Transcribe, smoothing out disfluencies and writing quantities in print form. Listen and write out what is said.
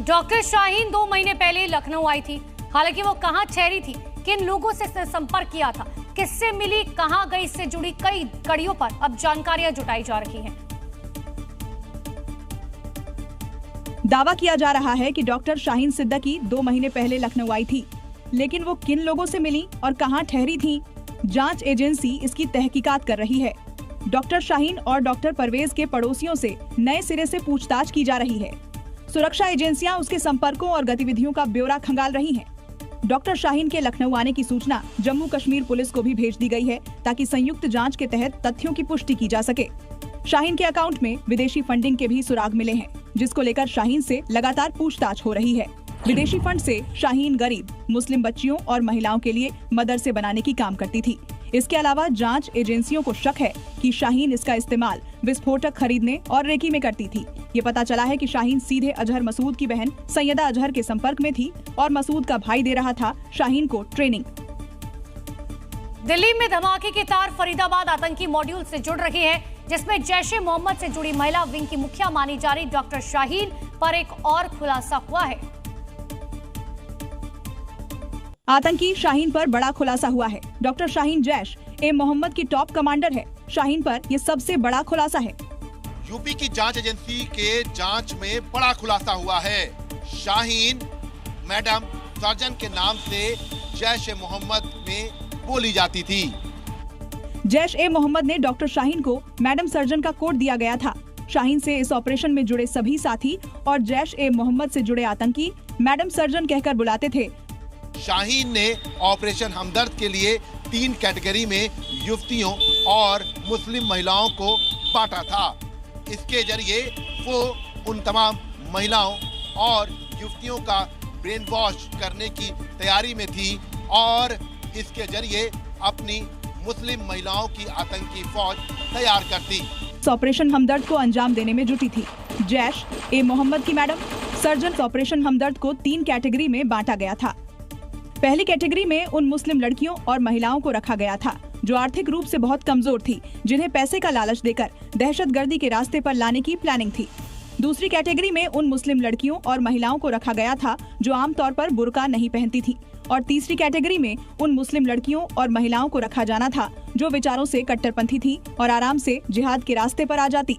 Doctor Shaheen 2 महीने पहले लखनऊ आई थी। हालांकि वो कहां ठहरी थी, किन लोगों से संपर्क किया था, किससे मिली, कहां गई, इससे जुड़ी कई कड़ियों पर अब जानकारियां जुटाई जा रही हैं। दावा किया जा रहा है कि डॉक्टर शाहीन सिद्दीकी 2 महीने पहले लखनऊ आई थी, लेकिन वो किन लोगों से मिली और कहां ठहरी थी, जांच एजेंसी इसकी तहकीकात कर रही है। डॉक्टर शाहीन और डॉक्टर परवेज के पड़ोसियों से नए सिरे से पूछताछ की जा रही है। सुरक्षा एजेंसियां उसके संपर्कों और गतिविधियों का ब्यौरा खंगाल रही हैं। डॉक्टर शाहीन के लखनऊ आने की सूचना जम्मू कश्मीर पुलिस को भी भेज दी गई है, ताकि संयुक्त जांच के तहत तथ्यों की पुष्टि की जा सके। शाहीन के अकाउंट में विदेशी फंडिंग के भी सुराग मिले हैं, जिसको लेकर शाहीन से लगातार पूछताछ हो रही है। विदेशी फंड से शाहीन गरीब मुस्लिम बच्चियों और महिलाओं के लिए मदरसे बनाने की काम करती थी। इसके अलावा जांच एजेंसियों को शक है कि शाहीन इसका इस्तेमाल विस्फोटक खरीदने और रेकी में करती थी। ये पता चला है कि शाहीन सीधे अजहर मसूद की बहन सैयदा अजहर के संपर्क में थी और मसूद का भाई दे रहा था शाहीन को ट्रेनिंग। दिल्ली में धमाके की तार फरीदाबाद आतंकी मॉड्यूल से जुड़ रही है, जिसमें जैश-ए-मोहम्मद से जुड़ी महिला विंग की मुखिया मानी जा रही डॉक्टर शाहीन पर एक और खुलासा हुआ है। आतंकी शाहीन पर बड़ा खुलासा हुआ है। डॉक्टर शाहीन जैश-ए-मोहम्मद की टॉप कमांडर है। शाहीन पर ये सबसे बड़ा खुलासा है। यूपी की जांच एजेंसी के जांच में बड़ा खुलासा हुआ है। शाहीन मैडम सर्जन के नाम से जैश-ए-मोहम्मद में बोली जाती थी। जैश-ए-मोहम्मद ने डॉक्टर शाहीन को मैडम सर्जन का कोड दिया गया था। शाहीन से इस ऑपरेशन में जुड़े सभी साथी और जैश-ए-मोहम्मद से जुड़े आतंकी मैडम सर्जन कहकर बुलाते थे। शाहीन ने ऑपरेशन हमदर्द के लिए 3 कैटेगरी में युवतियों और मुस्लिम महिलाओं को बांटा था। इसके जरिए वो उन तमाम महिलाओं और युवतियों का ब्रेन वॉश करने की तैयारी में थी और इसके जरिए अपनी मुस्लिम महिलाओं की आतंकी फौज तैयार करती। इस ऑपरेशन हमदर्द को अंजाम देने में जुटी थी जैश-ए-मोहम्मद की मैडम सर्जन। ऑपरेशन हमदर्द को 3 कैटेगरी में बांटा गया था। पहली कैटेगरी में उन मुस्लिम लड़कियों और महिलाओं को रखा गया था जो आर्थिक रूप से बहुत कमजोर थी, जिन्हें पैसे का लालच देकर दहशतगर्दी के रास्ते पर लाने की प्लानिंग थी। दूसरी कैटेगरी में उन मुस्लिम लड़कियों और महिलाओं को रखा गया था जो आमतौर पर बुर्का नहीं पहनती थी। और तीसरी कैटेगरी में उन मुस्लिम लड़कियों और महिलाओं को रखा जाना था जो विचारों से कट्टरपंथी थी और आराम से जिहाद के रास्ते पर आ जाती।